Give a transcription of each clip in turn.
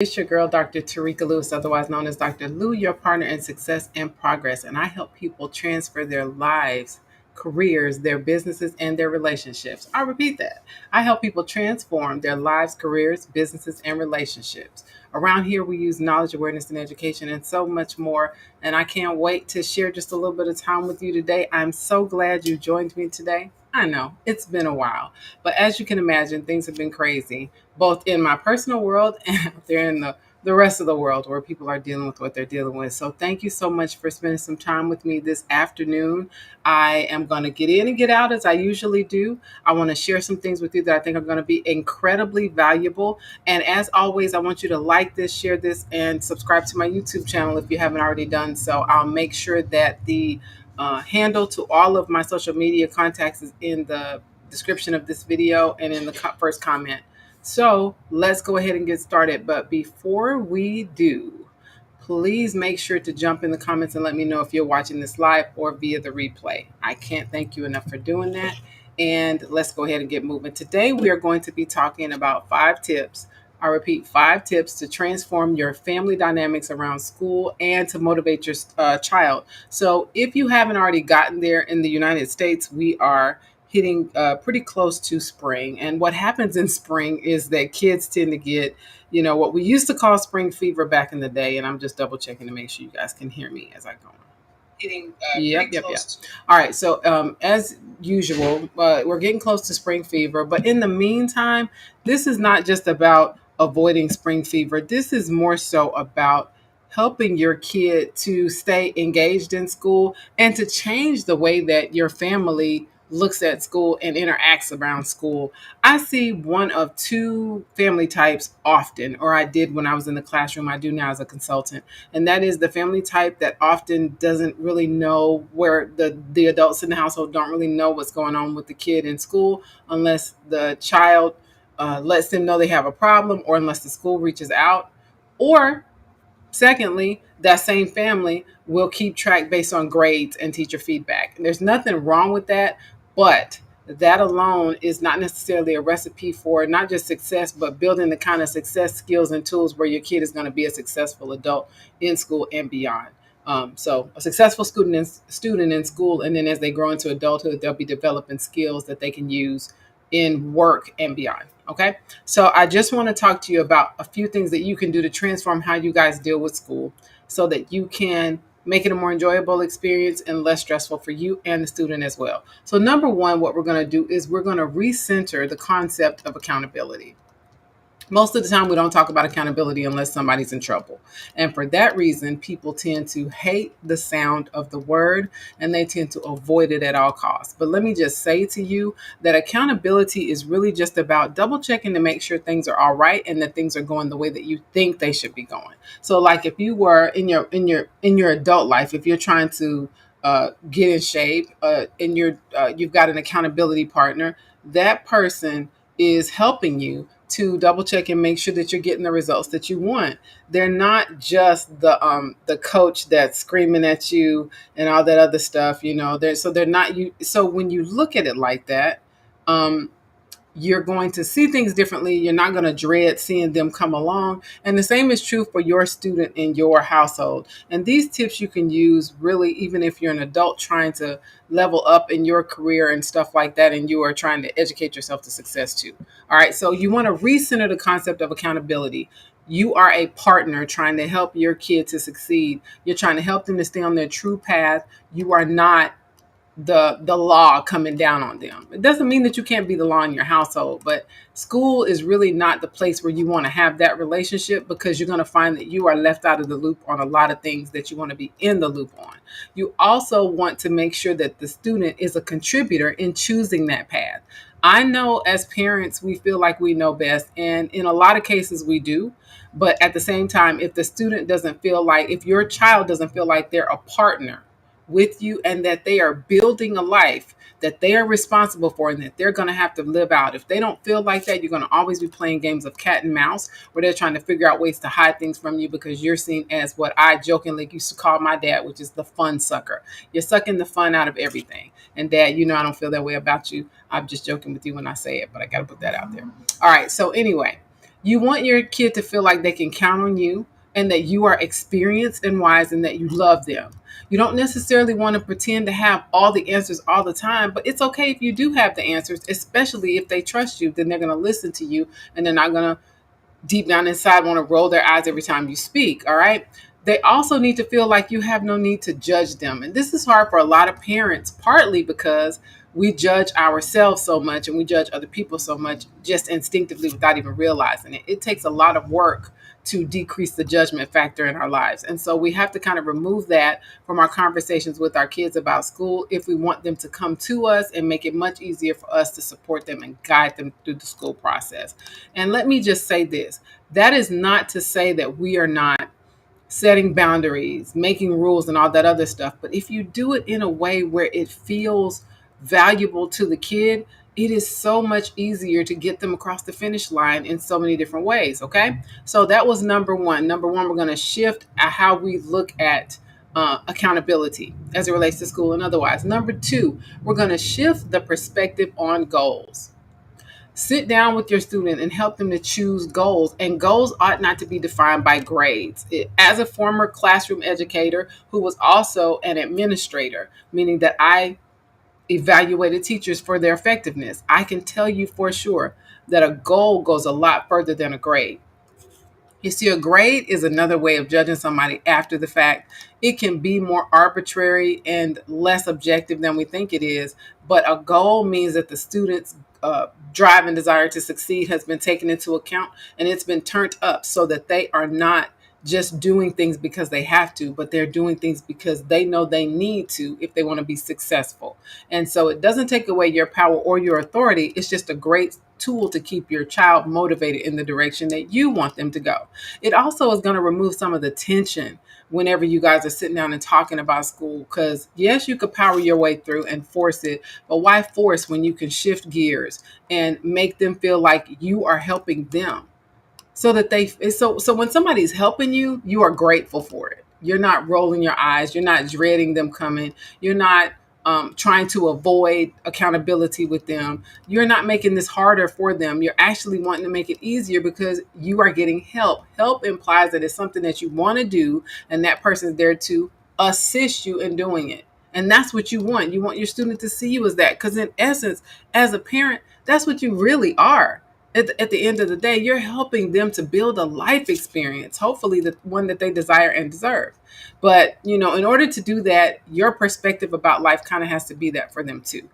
It's your girl, Dr. Tarika Lewis, otherwise known as Dr. Lou, your partner in success and progress. And I help people transfer their lives, careers, their businesses, and their relationships. I repeat that. I help people transform their lives, careers, businesses, and relationships. Around here, we use knowledge, awareness, and education, and so much more. And I can't wait to share just a little bit of time with you today. I'm so glad you joined me today. I know it's been a while, but as you can imagine, things have been crazy both in my personal world and out there in the rest of the world where people are dealing with what they're dealing with. So thank you so much for spending some time with me this afternoon. I am going to get in and get out as I usually do. I want to share some things with you that I think are going to be incredibly valuable. And as always, I want you to like this, share this, and subscribe to my YouTube channel if you haven't already done so. I'll make sure that the handle to all of my social media contacts is in the description of this video and in the first comment. So let's go ahead and get started. But before we do, please make sure to jump in the comments and let me know if you're watching this live or via the replay. I can't thank you enough for doing that. And let's go ahead and get moving. Today, we are going to be talking about 5 tips. I repeat, 5 tips to transform your family dynamics around school and to motivate your child. So, if you haven't already gotten there in the United States, we are hitting pretty close to spring. And what happens in spring is that kids tend to get, what we used to call spring fever back in the day. And I'm just double checking to make sure you guys can hear me as I go on. Getting yep. All right. So as usual, we're getting close to spring fever. But in the meantime, this is not just about avoiding spring fever. This is more so about helping your kid to stay engaged in school and to change the way that your family looks at school and interacts around school. I see one of 2 family types often, or I did when I was in the classroom. I do now as a consultant, and that is the family type that often doesn't really know where the adults in the household don't really know what's going on with the kid in school unless the child lets them know they have a problem, or unless the school reaches out, or secondly, that same family will keep track based on grades and teacher feedback. And there's nothing wrong with that, but that alone is not necessarily a recipe for not just success, but building the kind of success skills and tools where your kid is going to be a successful adult in school and beyond. So a successful student in school, and then as they grow into adulthood, they'll be developing skills that they can use in work and beyond. Okay. So I just want to talk to you about a few things that you can do to transform how you guys deal with school so that you can make it a more enjoyable experience and less stressful for you and the student as well. So number one, what we're going to do is we're going to recenter the concept of accountability. Most of the time, we don't talk about accountability unless somebody's in trouble. And for that reason, people tend to hate the sound of the word and they tend to avoid it at all costs. But let me just say to you that accountability is really just about double checking to make sure things are all right and that things are going the way that you think they should be going. So like if you were in your adult life, if you're trying to get in shape and you've got an accountability partner, that person is helping you to double check and make sure that you're getting the results that you want. They're not just the coach that's screaming at you and all that other stuff, they're not you. So when you look at it like that, um, you're going to see things differently. You're not going to dread seeing them come along. And the same is true for your student in your household. And these tips you can use really, even if you're an adult trying to level up in your career and stuff like that, and you are trying to educate yourself to success too. All right. So you want to recenter the concept of accountability. You are a partner trying to help your kid to succeed. You're trying to help them to stay on their true path. You are not the law coming down on them. It doesn't mean that you can't be the law in your household, but school is really not the place where you want to have that relationship, because you're going to find that you are left out of the loop on a lot of things that you want to be in the loop on. You also want to make sure that the student is a contributor in choosing that path. I know as parents, we feel like we know best, and in a lot of cases we do. But at the same time, if your child doesn't feel like they're a partner with you and that they are building a life that they are responsible for and that they're going to have to live out. If they don't feel like that, you're going to always be playing games of cat and mouse where they're trying to figure out ways to hide things from you because you're seen as what I jokingly used to call my dad, which is the fun sucker. You're sucking the fun out of everything. And dad, I don't feel that way about you. I'm just joking with you when I say it, but I got to put that out there. All right. So anyway, You want your kid to feel like they can count on you and that you are experienced and wise and that you love them. You don't necessarily want to pretend to have all the answers all the time, but it's okay if you do have the answers, especially if they trust you. Then they're going to listen to you and they're not going to deep down inside want to roll their eyes every time you speak. All right. They also need to feel like you have no need to judge them. And this is hard for a lot of parents, partly because we judge ourselves so much and we judge other people so much just instinctively without even realizing it. It takes a lot of work to decrease the judgment factor in our lives. And so we have to kind of remove that from our conversations with our kids about school if we want them to come to us and make it much easier for us to support them and guide them through the school process. And let me just say this, that is not to say that we are not setting boundaries, making rules, and all that other stuff. But if you do it in a way where it feels valuable to the kid, it is so much easier to get them across the finish line in so many different ways. Okay. So that was number one. Number one, we're going to shift how we look at accountability as it relates to school and otherwise. Number two, we're going to shift the perspective on goals. Sit down with your student and help them to choose goals. And goals ought not to be defined by grades. As a former classroom educator who was also an administrator, meaning that I evaluated teachers for their effectiveness, I can tell you for sure that a goal goes a lot further than a grade. You see, a grade is another way of judging somebody after the fact. It can be more arbitrary and less objective than we think it is. But a goal means that the student's drive and desire to succeed has been taken into account and it's been turned up so that they are not just doing things because they have to, but they're doing things because they know they need to if they want to be successful. And so it doesn't take away your power or your authority. It's just a great tool to keep your child motivated in the direction that you want them to go. It also is going to remove some of the tension whenever you guys are sitting down and talking about school. Because yes, you could power your way through and force it, but why force when you can shift gears and make them feel like you are helping them? So that so when somebody's helping you, you are grateful for it. You're not rolling your eyes. You're not dreading them coming. You're not trying to avoid accountability with them. You're not making this harder for them. You're actually wanting to make it easier because you are getting help. Help implies that it's something that you want to do, and that person's there to assist you in doing it. And that's what you want. You want your student to see you as that. Because in essence, as a parent, that's what you really are. At the end of the day, you're helping them to build a life experience, hopefully the one that they desire and deserve. But, in order to do that, your perspective about life kind of has to be that for them too.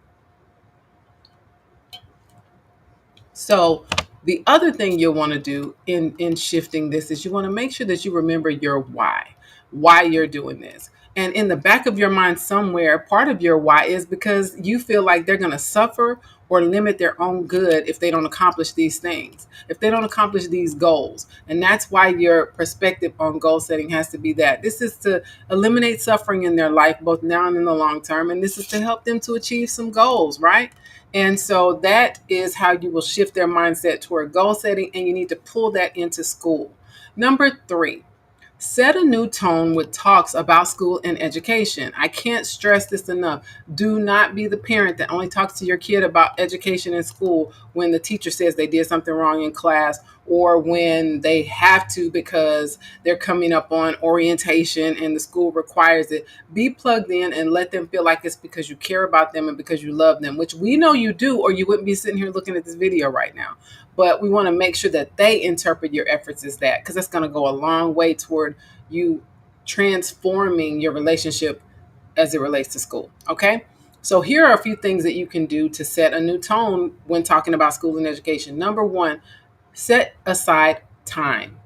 So the other thing you'll want to do in shifting this is you want to make sure that you remember your why you're doing this. And in the back of your mind somewhere, part of your why is because you feel like they're going to suffer or limit their own good if they don't accomplish these things, if they don't accomplish these goals. And that's why your perspective on goal setting has to be that. This is to eliminate suffering in their life, both now and in the long term. And this is to help them to achieve some goals, right? And so that is how you will shift their mindset toward goal setting. And you need to pull that into school. Number three, set a new tone with talks about school and education. I can't stress this enough. Do not be the parent that only talks to your kid about education in school when the teacher says they did something wrong in class or when they have to because they're coming up on orientation and the school requires it. Be plugged in and let them feel like it's because you care about them and because you love them, which we know you do, or you wouldn't be sitting here looking at this video right now. But we want to make sure that they interpret your efforts as that, because that's going to go a long way toward you transforming your relationship as it relates to school. Okay. So here are a few things that you can do to set a new tone when talking about school and education. Number one, set aside time.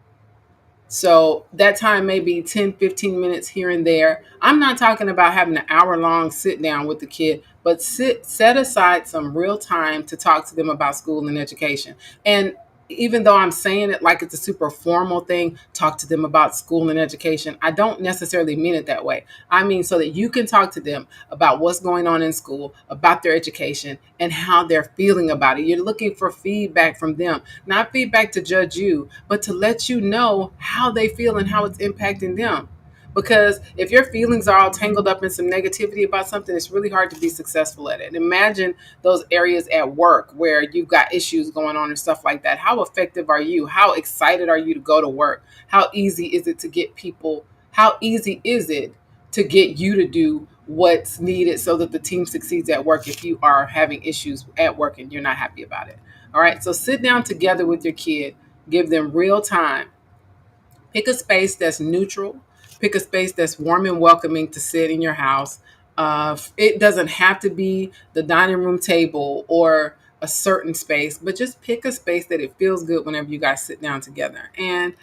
So that time may be 10, 15 minutes here and there. I'm not talking about having an hour-long sit down with the kid, but set aside some real time to talk to them about school and education. And even though I'm saying it like it's a super formal thing, talk to them about school and education, I don't necessarily mean it that way. I mean so that you can talk to them about what's going on in school, about their education, and how they're feeling about it. You're looking for feedback from them, not feedback to judge you, but to let you know how they feel and how it's impacting them. Because if your feelings are all tangled up in some negativity about something, it's really hard to be successful at it. Imagine those areas at work where you've got issues going on and stuff like that. How effective are you? How excited are you to go to work? How easy is it to get people? How easy is it to get you to do what's needed so that the team succeeds at work if you are having issues at work and you're not happy about it? All right. So sit down together with your kid, give them real time. Pick a space that's neutral. Pick a space that's warm and welcoming to sit in your house. It doesn't have to be the dining room table or a certain space, but just pick a space that it feels good whenever you guys sit down together. And,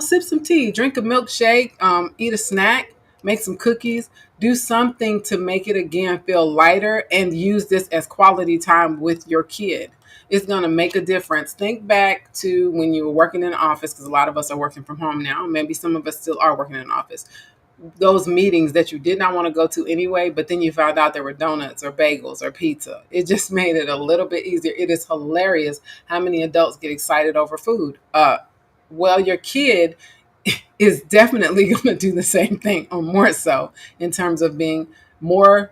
sip some tea, drink a milkshake, eat a snack, make some cookies, do something to make it again feel lighter, and use this as quality time with your kid. It's going to make a difference. Think back to when you were working in an office, because a lot of us are working from home now. Maybe some of us still are working in an office. Those meetings that you did not want to go to anyway, but then you found out there were donuts or bagels or pizza. It just made it a little bit easier. It is hilarious how many adults get excited over food. Well, your kid is definitely going to do the same thing, or more so, in terms of being more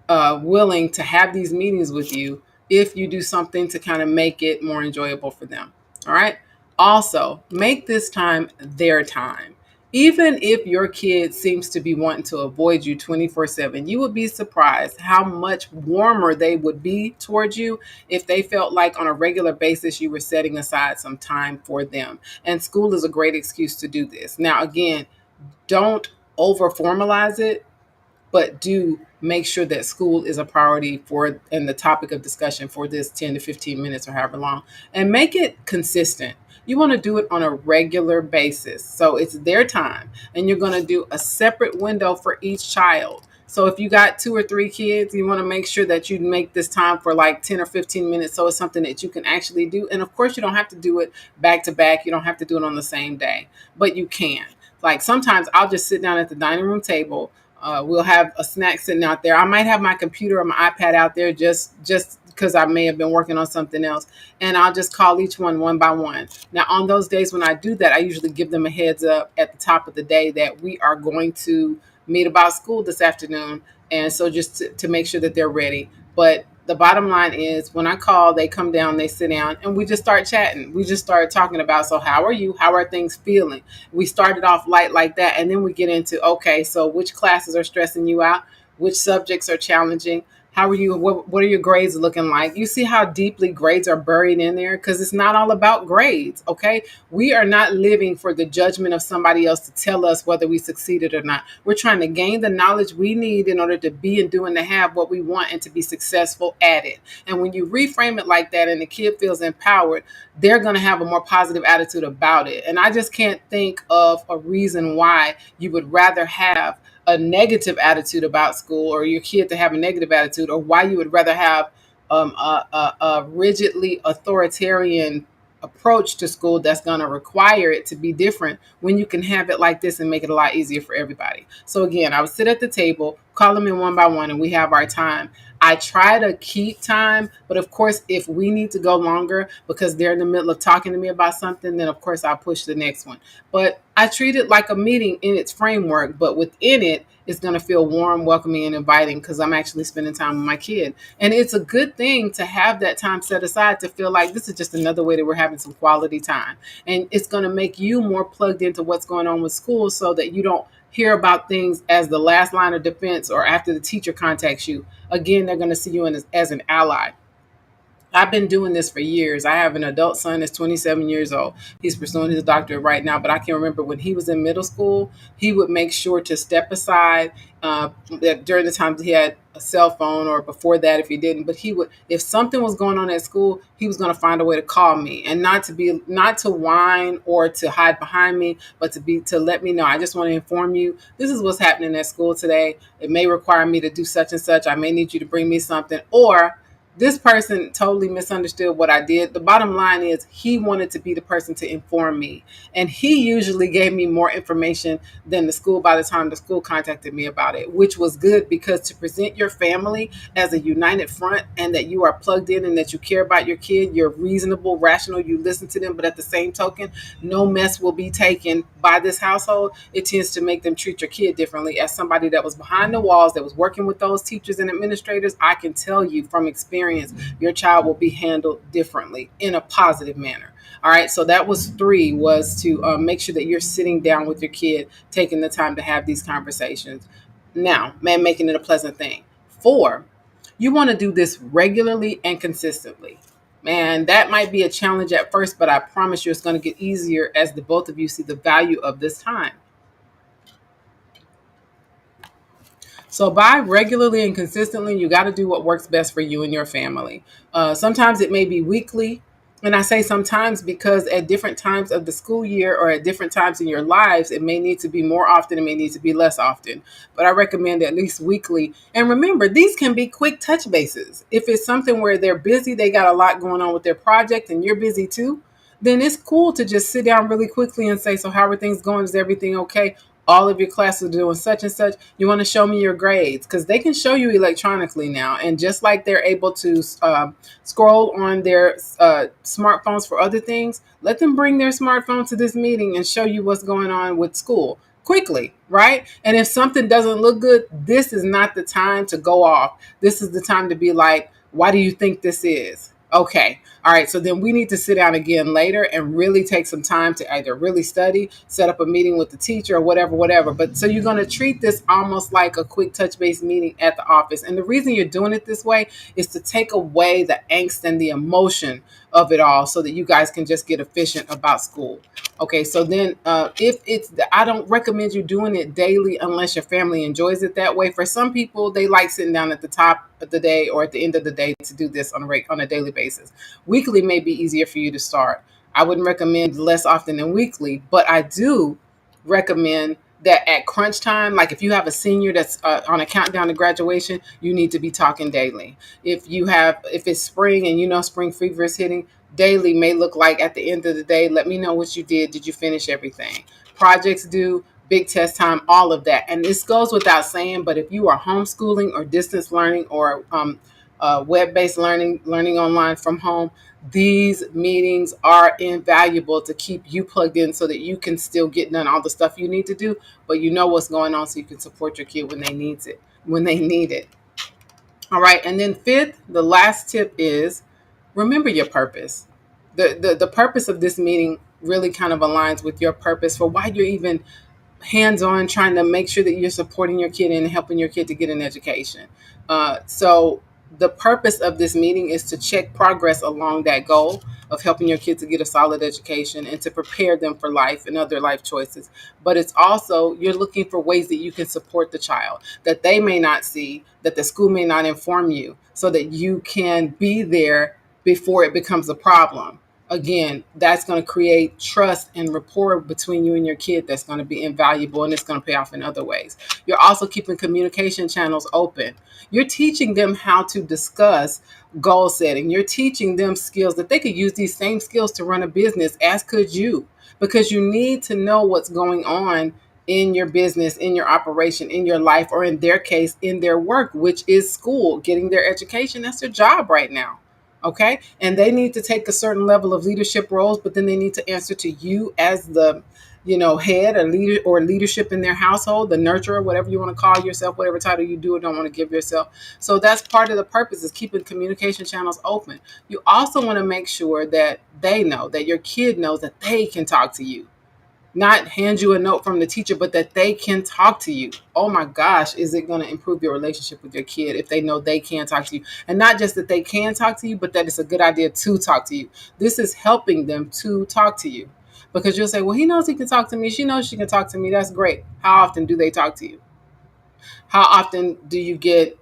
willing to have these meetings with you if you do something to kind of make it more enjoyable for them. All right. Also, make this time their time. Even if your kid seems to be wanting to avoid you 24/7, you would be surprised how much warmer they would be towards you if they felt like on a regular basis you were setting aside some time for them. And school is a great excuse to do this. Now, again, don't over formalize it, but do make sure that school is a priority for and the topic of discussion for this 10 to 15 minutes or however long, and make it consistent. You want to do it on a regular basis, so it's their time, and you're going to do a separate window for each child. So if you got 2 or 3 kids, you want to make sure that you make this time for like 10 or 15 minutes, so it's something that you can actually do. And of course, you don't have to do it back to back. You don't have to do it on the same day, but you can. Like sometimes I'll just sit down at the dining room table. We'll have a snack sitting out there. I might have my computer or my iPad out there just because I may have been working on something else, and I'll just call each one by one. Now, on those days when I do that, I usually give them a heads up at the top of the day that we are going to meet about school this afternoon, and so just to make sure that they're ready. But the bottom line is when I call, they come down, they sit down, and we just start chatting. We just start talking about, so how are you? How are things feeling? We started off light like that, and then we get into, okay, so which classes are stressing you out? Which subjects are challenging? How are you? What are your grades looking like? You see how deeply grades are buried in there, because it's not all about grades. Okay, we are not living for the judgment of somebody else to tell us whether we succeeded or not. We're trying to gain the knowledge we need in order to be and do and to have what we want and to be successful at it. And when you reframe it like that and the kid feels empowered, they're going to have a more positive attitude about it. And I just can't think of a reason why you would rather have a negative attitude about school, or your kid to have a negative attitude, or why you would rather have a rigidly authoritarian approach to school that's going to require it to be different, when you can have it like this and make it a lot easier for everybody. So again, I would sit at the table, call them in one by one, and we have our time. I try to keep time, but of course, if we need to go longer because they're in the middle of talking to me about something, then of course I'll push the next one. But I treat it like a meeting in its framework, but within it, it's going to feel warm, welcoming, and inviting because I'm actually spending time with my kid. And it's a good thing to have that time set aside to feel like this is just another way that we're having some quality time. And it's going to make you more plugged into what's going on with school so that you don't hear about things as the last line of defense or after the teacher contacts you. Again, they're going to see you as an ally. I've been doing this for years. I have an adult son that's 27 years old. He's pursuing his doctorate right now, but I can remember when he was in middle school, he would make sure to step aside during the times he had a cell phone, or before that if he didn't. But he would, if something was going on at school, he was going to find a way to call me, and not to whine or to hide behind me, but to let me know. I just want to inform you, this is what's happening at school today. It may require me to do such and such. I may need you to bring me something, or This person totally misunderstood what I did. The bottom line is he wanted to be the person to inform me. And he usually gave me more information than the school by the time the school contacted me about it, which was good because to present your family as a united front and that you are plugged in and that you care about your kid, you're reasonable, rational, you listen to them, but at the same token, no mess will be taken by this household. It tends to make them treat your kid differently. As somebody that was behind the walls, that was working with those teachers and administrators, I can tell you from experience, your child will be handled differently in a positive manner. All right, so that was three, was to make sure that you're sitting down with your kid, taking the time to have these conversations. Now, man, making it a pleasant thing. Four, you want to do this regularly and consistently. Man, that might be a challenge at first, but I promise you it's going to get easier as the both of you see the value of this time. So by regularly and consistently, you got to do what works best for you and your family. Sometimes it may be weekly. And I say sometimes because at different times of the school year or at different times in your lives, it may need to be more often, it may need to be less often. But I recommend at least weekly. And remember, these can be quick touch bases. If it's something where they're busy, they got a lot going on with their project and you're busy too, then it's cool to just sit down really quickly and say, so how are things going? Is everything okay? All of your classes are doing such and such. You want to show me your grades because they can show you electronically now. And just like they're able to scroll on their smartphones for other things, let them bring their smartphone to this meeting and show you what's going on with school quickly, right? And if something doesn't look good, this is not the time to go off. This is the time to be like, why do you think this is? Okay. All right. So then we need to sit down again later and really take some time to either really study, set up a meeting with the teacher or whatever, whatever. But so you're going to treat this almost like a quick touch base meeting at the office. And the reason you're doing it this way is to take away the angst and the emotion of it all so that you guys can just get efficient about school. Okay, so then if it's, I don't recommend you doing it daily unless your family enjoys it that way. For some people, they like sitting down at the top of the day or at the end of the day to do this on a daily basis. Weekly may be easier for you to start. I wouldn't recommend less often than weekly, but I do recommend that at crunch time, like if you have a senior that's on a countdown to graduation, you need to be talking daily. If it's spring and you know spring fever is hitting, daily may look like at the end of the day, let me know what you did. Did you finish everything? Projects due, big test time, all of that. And this goes without saying, but if you are homeschooling or distance learning or web-based learning online from home, these meetings are invaluable to keep you plugged in so that you can still get done all the stuff you need to do, but you know what's going on so you can support your kid when they need it. All right. And then fifth, the last tip is remember your purpose. The purpose of this meeting really kind of aligns with your purpose for why you're even hands on trying to make sure that you're supporting your kid and helping your kid to get an education. So the purpose of this meeting is to check progress along that goal of helping your kid to get a solid education and to prepare them for life and other life choices. But it's also, you're looking for ways that you can support the child that they may not see, that the school may not inform you, so that you can be there before it becomes a problem. Again, that's going to create trust and rapport between you and your kid that's going to be invaluable, and it's going to pay off in other ways. You're also keeping communication channels open. You're teaching them how to discuss goal setting. You're teaching them skills that they could use these same skills to run a business, as could you, because you need to know what's going on in your business, in your operation, in your life, or in their case, in their work, which is school, getting their education. That's their job right now. Okay. And they need to take a certain level of leadership roles, but then they need to answer to you as the, head or leader or leadership in their household, the nurturer, whatever you want to call yourself, whatever title you do or don't want to give yourself. So that's part of the purpose, is keeping communication channels open. You also want to make sure that they know, that your kid knows that they can talk to you, not hand you a note from the teacher, but that they can talk to you. Oh my gosh, is it going to improve your relationship with your kid if they know they can talk to you? And not just that they can talk to you, but that it's a good idea to talk to you. This is helping them to talk to you, because you'll say, well, he knows he can talk to me. She knows she can talk to me. That's great. How often do they talk to you? How often do you get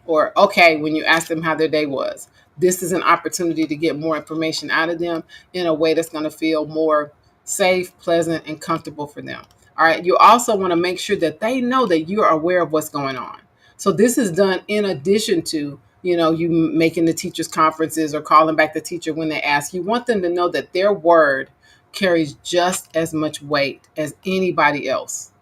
or okay when you ask them how their day was? This is an opportunity to get more information out of them in a way that's going to feel more safe, pleasant, and comfortable for them. All right. You also want to make sure that they know that you're aware of what's going on. So this is done in addition to you making the teachers conferences or calling back the teacher when they ask. You want them to know that their word carries just as much weight as anybody else.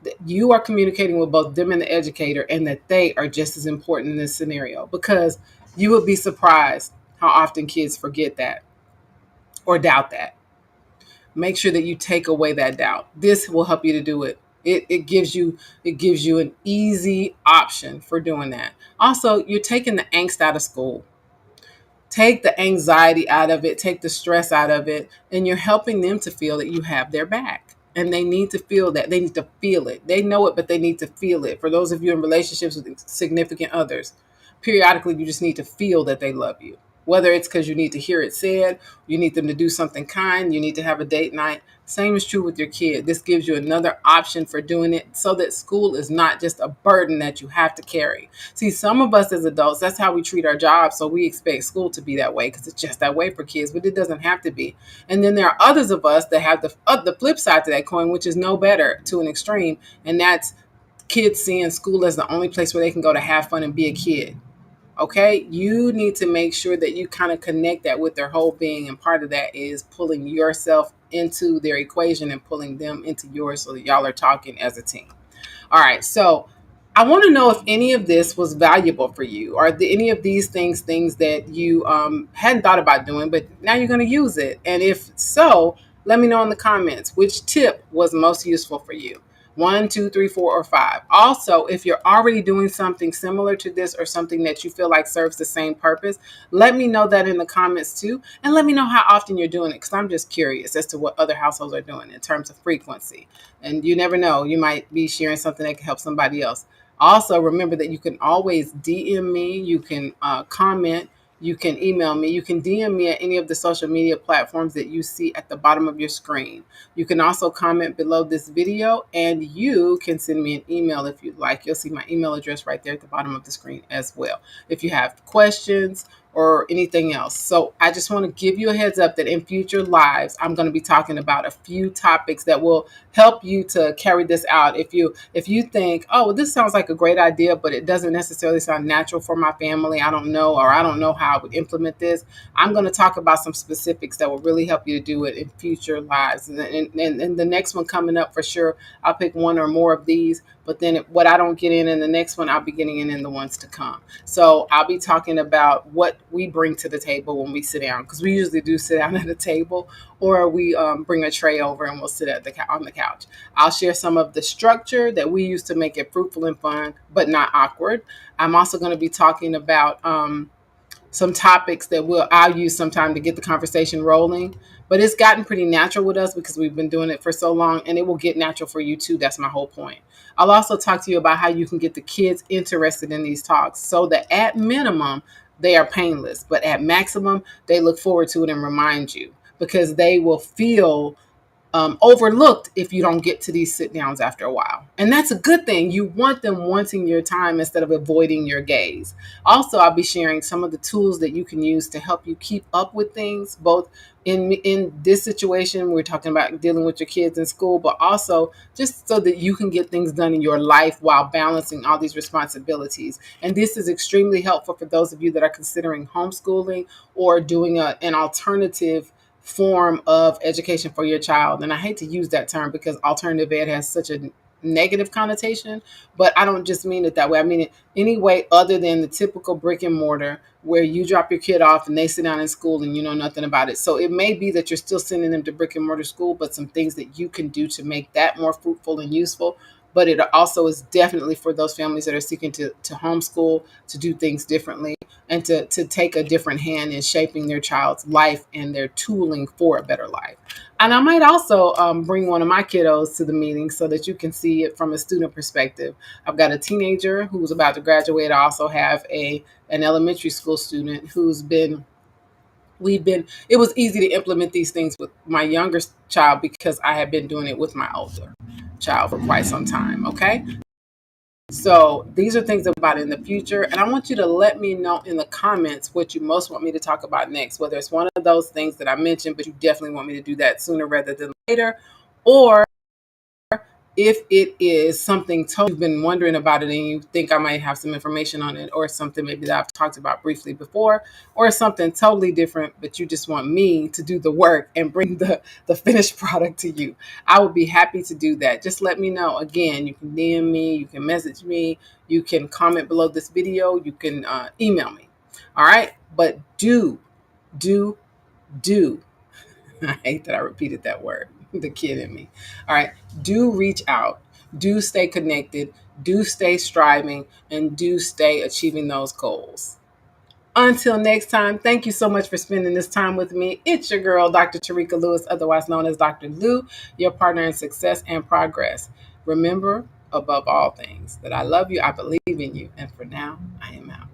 That you are communicating with both them and the educator, and that they are just as important in this scenario, because you would be surprised how often kids forget that or doubt that. Make sure that you take away that doubt. This will help you to do it. It gives you an easy option for doing that. Also, you're taking the angst out of school. Take the anxiety out of it, take the stress out of it, and you're helping them to feel that you have their back. And they need to feel that. They need to feel it. They know it, but they need to feel it. For those of you in relationships with significant others, periodically you just need to feel that they love you. Whether it's because you need to hear it said, you need them to do something kind, you need to have a date night. Same is true with your kid. This gives you another option for doing it, so that school is not just a burden that you have to carry. See, some of us as adults, that's how we treat our jobs. So we expect school to be that way because it's just that way for kids, but it doesn't have to be. And then there are others of us that have the flip side to that coin, which is no better to an extreme. And that's kids seeing school as the only place where they can go to have fun and be a kid. Okay, you need to make sure that you kind of connect that with their whole being. And part of that is pulling yourself into their equation and pulling them into yours, so that y'all are talking as a team. All right, so I want to know if any of this was valuable for you. Are any of these things that you hadn't thought about doing, but now you're going to use it? And if so, let me know in the comments which tip was most useful for you. One, two, three, four, or five. Also, if you're already doing something similar to this, or something that you feel like serves the same purpose, let me know that in the comments too. And let me know how often you're doing it, because I'm just curious as to what other households are doing in terms of frequency. And you never know, you might be sharing something that can help somebody else. Also, remember that you can always DM me, you can comment, you can email me, you can DM me at any of the social media platforms that you see at the bottom of your screen. You can also comment below this video, and you can send me an email if you'd like. You'll see my email address right there at the bottom of the screen as well, if you have questions or anything else. So I just want to give you a heads up that in future lives, I'm going to be talking about a few topics that will help you to carry this out. If you think, oh, well, this sounds like a great idea, but it doesn't necessarily sound natural for my family, I don't know, or I don't know how I would implement this, I'm going to talk about some specifics that will really help you to do it in future lives. And the next one coming up for sure, I'll pick one or more of these. But then what I don't get in the next one, I'll be getting in the ones to come. So I'll be talking about what we bring to the table when we sit down, because we usually do sit down at a table, or we bring a tray over and we'll sit on the couch. I'll share some of the structure that we use to make it fruitful and fun, but not awkward. I'm also going to be talking about some topics that I'll use sometime to get the conversation rolling. But it's gotten pretty natural with us because we've been doing it for so long, and it will get natural for you too. That's my whole point. I'll also talk to you about how you can get the kids interested in these talks, so that at minimum, they are painless, but at maximum, they look forward to it and remind you, because they will feel overlooked if you don't get to these sit downs after a while. And that's a good thing. You want them wanting your time instead of avoiding your gaze. Also, I'll be sharing some of the tools that you can use to help you keep up with things, both in this situation, we're talking about dealing with your kids in school, but also just so that you can get things done in your life while balancing all these responsibilities. And this is extremely helpful for those of you that are considering homeschooling or doing an alternative form of education for your child. And I hate to use that term because alternative ed has such a negative connotation, but I don't just mean it that way. I mean it any way other than the typical brick and mortar where you drop your kid off and they sit down in school and you know nothing about it. So it may be that you're still sending them to brick and mortar school, but some things that you can do to make that more fruitful and useful. But it also is definitely for those families that are seeking to homeschool, to do things differently, and to take a different hand in shaping their child's life and their tooling for a better life. And I might also bring one of my kiddos to the meeting so that you can see it from a student perspective. I've got a teenager who's about to graduate. I also have an elementary school student who's been it was easy to implement these things with my younger child because I had been doing it with my older child for quite some time. Okay. So these are things about in the future. And I want you to let me know in the comments what you most want me to talk about next, whether it's one of those things that I mentioned, but you definitely want me to do that sooner rather than later, or If it is something totally you've been wondering about it and you think I might have some information on it, or something maybe that I've talked about briefly before, or something totally different, but you just want me to do the work and bring the finished product to you, I would be happy to do that. Just let me know. Again, you can DM me, you can message me, you can comment below this video, you can email me. All right. But do, do. I hate that I repeated that word, the kid in me. All right. Do reach out, do stay connected, do stay striving, and do stay achieving those goals. Until next time, thank you so much for spending this time with me. It's your girl, Dr. Tarika Lewis, otherwise known as Dr. Lou, your partner in success and progress. Remember, above all things, that I love you, I believe in you, and for now, I am out.